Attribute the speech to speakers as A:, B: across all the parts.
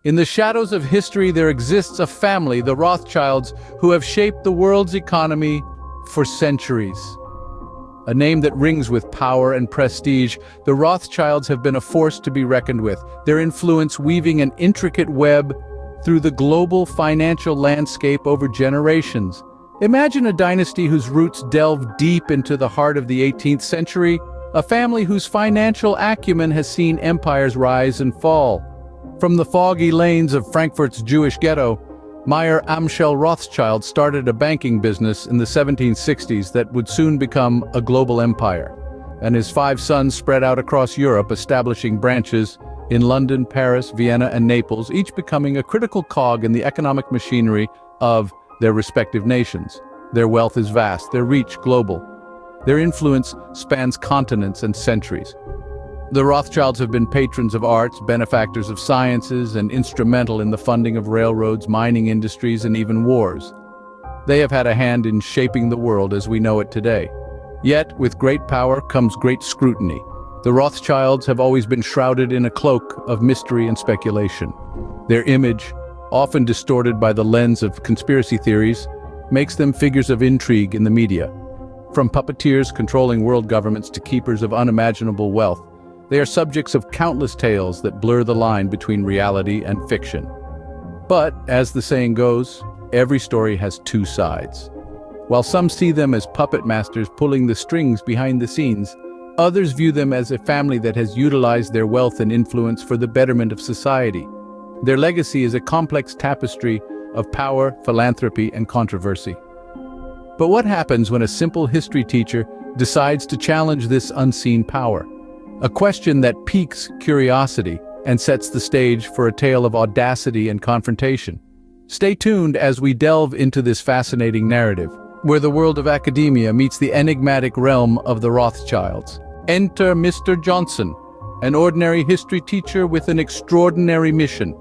A: In the shadows of history, there exists a family, the Rothschilds, who have shaped the world's economy for centuries. A name that rings with power and prestige, the Rothschilds have been a force to be reckoned with, their influence weaving an intricate web through the global financial landscape over generations. Imagine a dynasty whose roots delve deep into the heart of the 18th century, a family whose financial acumen has seen empires rise and fall. From the foggy lanes of Frankfurt's Jewish ghetto, Meyer Amschel Rothschild started a banking business in the 1760s that would soon become a global empire, and his 5 sons spread out across Europe, establishing branches in London, Paris, Vienna, and Naples, each becoming a critical cog in the economic machinery of their respective nations. Their wealth is vast, their reach global. Their influence spans continents and centuries. The Rothschilds have been patrons of arts, benefactors of sciences, and instrumental in the funding of railroads, mining industries, and even wars. They have had a hand in shaping the world as we know it today. Yet, with great power comes great scrutiny. The Rothschilds have always been shrouded in a cloak of mystery and speculation. Their image, often distorted by the lens of conspiracy theories, makes them figures of intrigue in the media. From puppeteers controlling world governments to keepers of unimaginable wealth, they are subjects of countless tales that blur the line between reality and fiction. But, as the saying goes, every story has 2 sides. While some see them as puppet masters pulling the strings behind the scenes, others view them as a family that has utilized their wealth and influence for the betterment of society. Their legacy is a complex tapestry of power, philanthropy, and controversy. But what happens when a simple history teacher decides to challenge this unseen power? A question that piques curiosity and sets the stage for a tale of audacity and confrontation. Stay tuned as we delve into this fascinating narrative, where the world of academia meets the enigmatic realm of the Rothschilds. Enter Mr. Johnson, an ordinary history teacher with an extraordinary mission.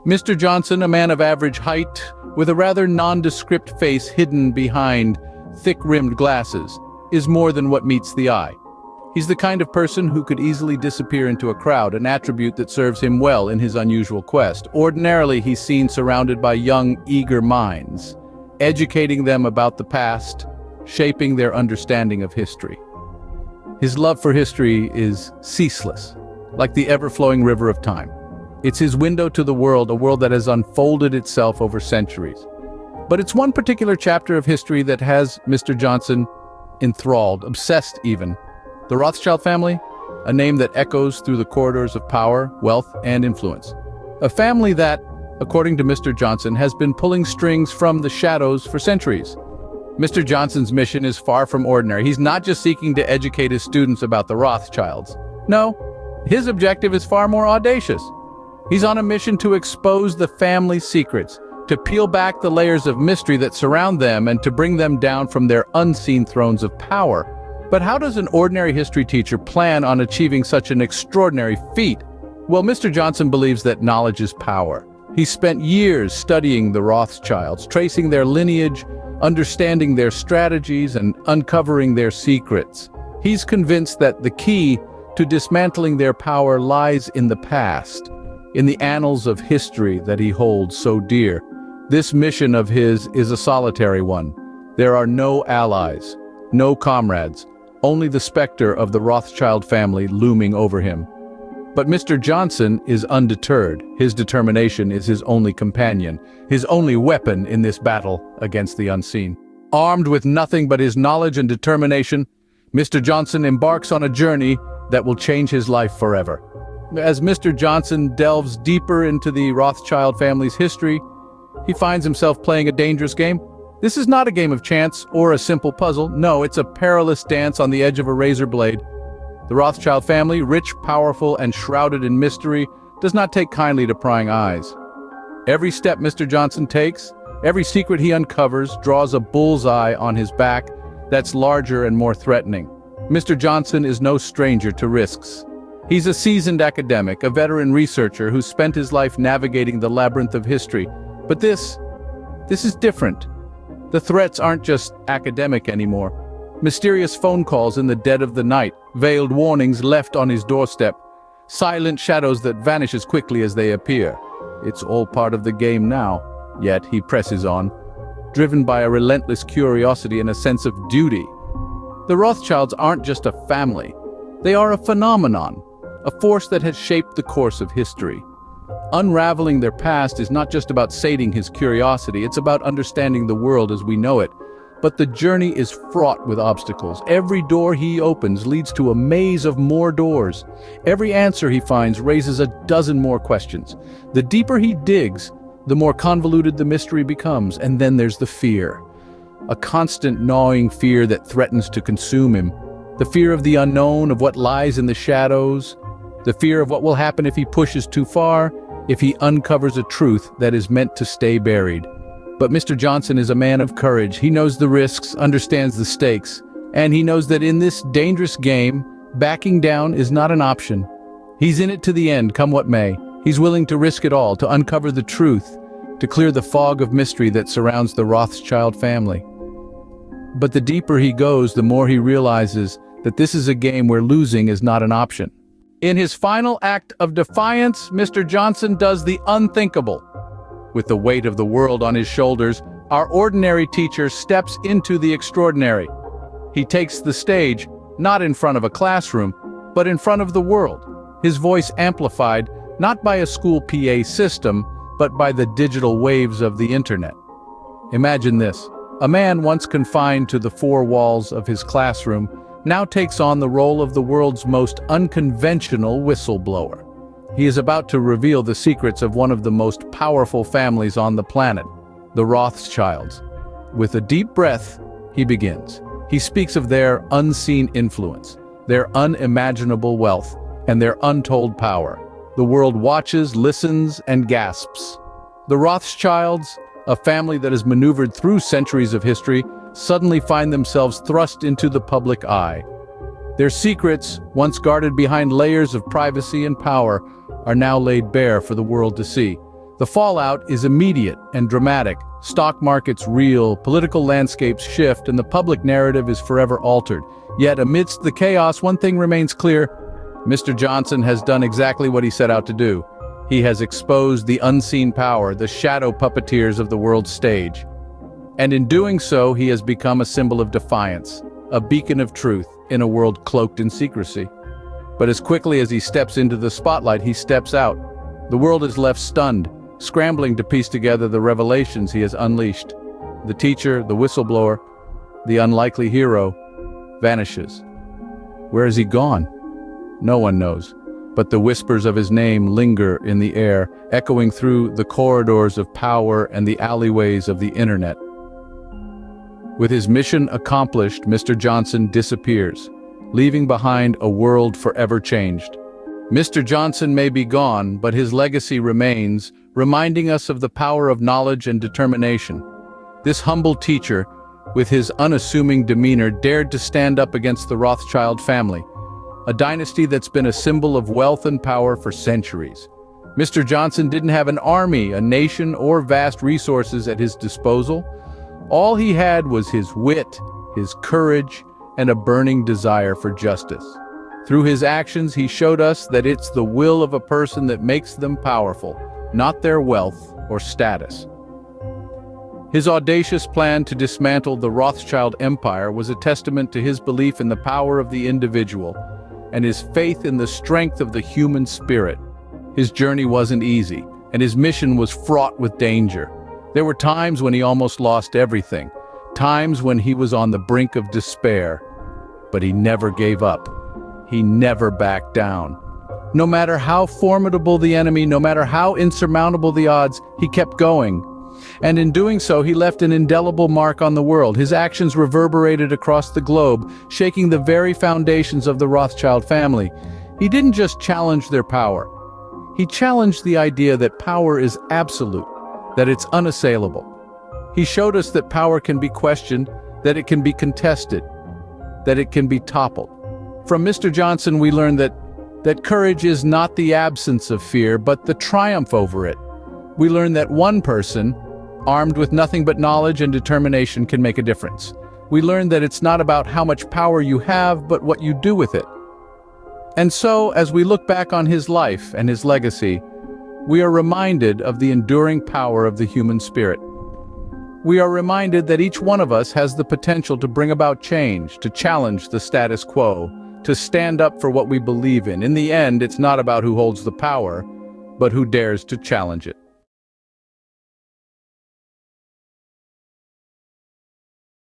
A: Mr. Johnson, a man of average height, with a rather nondescript face hidden behind thick-rimmed glasses, is more than what meets the eye. He's the kind of person who could easily disappear into a crowd, an attribute that serves him well in his unusual quest. Ordinarily, he's seen surrounded by young, eager minds, educating them about the past, shaping their understanding of history. His love for history is ceaseless, like the ever-flowing river of time. It's his window to the world, a world that has unfolded itself over centuries. But it's one particular chapter of history that has Mr. Johnson enthralled, obsessed even. The Rothschild family, a name that echoes through the corridors of power, wealth, and influence. A family that, according to Mr. Johnson, has been pulling strings from the shadows for centuries. Mr. Johnson's mission is far from ordinary. He's not just seeking to educate his students about the Rothschilds. No, his objective is far more audacious. He's on a mission to expose the family's secrets, to peel back the layers of mystery that surround them and to bring them down from their unseen thrones of power. But how does an ordinary history teacher plan on achieving such an extraordinary feat? Well, Mr. Johnson believes that knowledge is power. He spent years studying the Rothschilds, tracing their lineage, understanding their strategies, and uncovering their secrets. He's convinced that the key to dismantling their power lies in the past, in the annals of history that he holds so dear. This mission of his is a solitary one. There are no allies, no comrades, only the specter of the Rothschild family looming over him. But Mr. Johnson is undeterred. His determination is his only companion, his only weapon in this battle against the unseen. Armed with nothing but his knowledge and determination, Mr. Johnson embarks on a journey that will change his life forever. As Mr. Johnson delves deeper into the Rothschild family's history, he finds himself playing a dangerous game. This is not a game of chance or a simple puzzle. No, it's a perilous dance on the edge of a razor blade. The Rothschild family, rich, powerful, and shrouded in mystery, does not take kindly to prying eyes. Every step Mr. Johnson takes, every secret he uncovers, draws a bullseye on his back that's larger and more threatening. Mr. Johnson is no stranger to risks. He's a seasoned academic, a veteran researcher who spent his life navigating the labyrinth of history. But this is different. The threats aren't just academic anymore. Mysterious phone calls in the dead of the night, veiled warnings left on his doorstep, silent shadows that vanish as quickly as they appear. It's all part of the game now. Yet he presses on, driven by a relentless curiosity and a sense of duty. The Rothschilds aren't just a family. They are a phenomenon, a force that has shaped the course of history. Unraveling their past is not just about sating his curiosity, it's about understanding the world as we know it. But the journey is fraught with obstacles. Every door he opens leads to a maze of more doors. Every answer he finds raises a dozen more questions. The deeper he digs, the more convoluted the mystery becomes. And then there's the fear. A constant gnawing fear that threatens to consume him. The fear of the unknown, of what lies in the shadows. The fear of what will happen if he pushes too far, if he uncovers a truth that is meant to stay buried. But Mr. Johnson is a man of courage. He knows the risks, understands the stakes, and he knows that in this dangerous game, backing down is not an option. He's in it to the end, come what may. He's willing to risk it all, to uncover the truth, to clear the fog of mystery that surrounds the Rothschild family. But the deeper he goes, the more he realizes that this is a game where losing is not an option. In his final act of defiance, Mr. Johnson does the unthinkable. With the weight of the world on his shoulders, our ordinary teacher steps into the extraordinary. He takes the stage, not in front of a classroom, but in front of the world. His voice amplified, not by a school PA system, but by the digital waves of the internet. Imagine this. A man once confined to the four walls of his classroom now takes on the role of the world's most unconventional whistleblower. He is about to reveal the secrets of one of the most powerful families on the planet, the Rothschilds. With a deep breath, he begins. He speaks of their unseen influence, their unimaginable wealth, and their untold power. The world watches, listens, and gasps. The Rothschilds, a family that has maneuvered through centuries of history, suddenly find themselves thrust into the public eye. Their secrets, once guarded behind layers of privacy and power, are now laid bare for the world to see. The fallout is immediate and dramatic. Stock markets reel, political landscapes shift, and the public narrative is forever altered. Yet amidst the chaos, one thing remains clear. Mr. Johnson has done exactly what he set out to do. He has exposed the unseen power, the shadow puppeteers of the world's stage. And in doing so, he has become a symbol of defiance, a beacon of truth in a world cloaked in secrecy. But as quickly as he steps into the spotlight, he steps out. The world is left stunned, scrambling to piece together the revelations he has unleashed. The teacher, the whistleblower, the unlikely hero, vanishes. Where has he gone? No one knows, but the whispers of his name linger in the air, echoing through the corridors of power and the alleyways of the internet. With his mission accomplished, Mr. Johnson disappears, leaving behind a world forever changed. Mr. Johnson may be gone, but his legacy remains, reminding us of the power of knowledge and determination. This humble teacher, with his unassuming demeanor, dared to stand up against the Rothschild family, a dynasty that's been a symbol of wealth and power for centuries. Mr. Johnson didn't have an army, a nation, or vast resources at his disposal. All he had was his wit, his courage, and a burning desire for justice. Through his actions, he showed us that it's the will of a person that makes them powerful, not their wealth or status. His audacious plan to dismantle the Rothschild empire was a testament to his belief in the power of the individual and his faith in the strength of the human spirit. His journey wasn't easy, and his mission was fraught with danger. There were times when he almost lost everything, times when he was on the brink of despair, but he never gave up. He never backed down. No matter how formidable the enemy, no matter how insurmountable the odds, he kept going. And in doing so, he left an indelible mark on the world. His actions reverberated across the globe, shaking the very foundations of the Rothschild family. He didn't just challenge their power. He challenged the idea that power is absolute, that it's unassailable. He showed us that power can be questioned, that it can be contested, that it can be toppled. From Mr. Johnson, we learned that courage is not the absence of fear, but the triumph over it. We learned that one person, armed with nothing but knowledge and determination, can make a difference. We learned that it's not about how much power you have, but what you do with it. And so, as we look back on his life and his legacy, we are reminded of the enduring power of the human spirit. We are reminded that each one of us has the potential to bring about change, to challenge the status quo, to stand up for what we believe in. In the end, it's not about who holds the power, but who dares to challenge it.